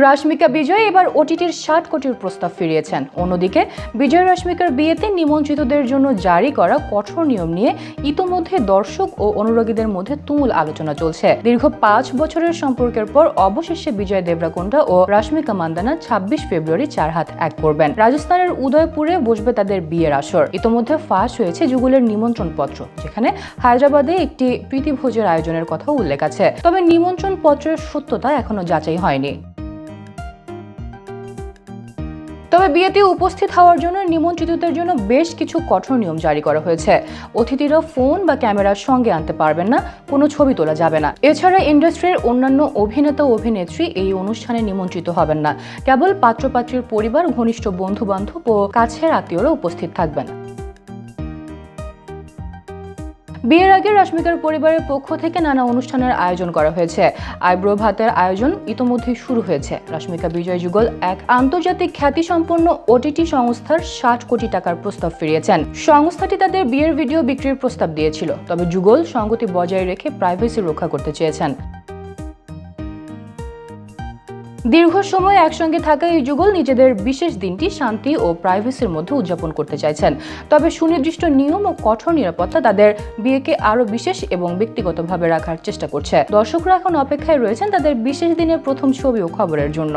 রাশমিকা বিজয় এবার ওটিটির 60 কোটির প্রস্তাব ফিরিয়েছেন। অন্যদিকে বিজয় রাশমিকার বিয়েতে নিমন্ত্রিতদের জন্য জারি করা কঠোর নিয়ম নিয়ে ইতোমধ্যে দর্শক ও অনুরাগীদের মধ্যে তুমুল আলোচনা চলছে। দীর্ঘ 5 বছরের সম্পর্কের পর অবশেষে বিজয় দেবরাকোন্ডা ও রাশমিকা মান্দানা 26 ফেব্রুয়ারি 4 হাত এক করবেন। রাজস্থানের উদয়পুরে বসবে তাদের বিয়ের আসর। ইতোমধ্যে ফাঁস হয়েছে যুগলের নিমন্ত্রণ পত্র, যেখানে হায়দ্রাবাদে একটি প্রীতিভোজের আয়োজনের কথা উল্লেখ আছে। তবে নিমন্ত্রণ পত্রের সত্যতা এখনো যাচাই হয়নি। তবে বিয়েতে উপস্থিত হওয়ার জন্য নিমন্ত্রিতদের জন্য বেশ কিছু কঠোর নিয়ম জারি করা হয়েছে। অতিথিরা ফোন বা ক্যামেরার সঙ্গে আনতে পারবেন না, কোনো ছবি তোলা যাবে না। এছাড়া ইন্ডাস্ট্রির অন্যান্য অভিনেতা ও অভিনেত্রী এই অনুষ্ঠানে নিমন্ত্রিত হবেন না। কেবল পাত্রপাত্রীর পরিবার, ঘনিষ্ঠ বন্ধু বান্ধব ও কাছের আত্মীয়রা উপস্থিত থাকবেন। বিয়ের আগে রাশমিকার পরিবারের পক্ষ থেকে নানা অনুষ্ঠানের আয়োজন করা হয়েছে। আইব্রো ভাতের আয়োজন ইতোমধ্যেই শুরু হয়েছে। রাশমিকা বিজয় যুগল এক আন্তর্জাতিক খ্যাতিসম্পন্ন ওটিটি সংস্থার 60 কোটি টাকার প্রস্তাব ফিরিয়েছেন। সংস্থাটি তাদের বিয়ের ভিডিও বিক্রির প্রস্তাব দিয়েছিল, তবে যুগল সংগতি বজায় রেখে প্রাইভেসি রক্ষা করতে চেয়েছেন। দীর্ঘ সময় একসঙ্গে থাকা এই যুগল নিজেদের বিশেষ দিনটি শান্তি ও প্রাইভেসির মধ্যে উদযাপন করতে চাইছেন। তবে সুনির্দিষ্ট নিয়ম ও কঠোর নিরাপত্তা তাদের বিয়েকে আরো বিশেষ এবং ব্যক্তিগতভাবে রাখার চেষ্টা করছে। দর্শকরা এখন অপেক্ষায় রয়েছেন তাদের বিশেষ দিনের প্রথম ছবি ও খবরের জন্য।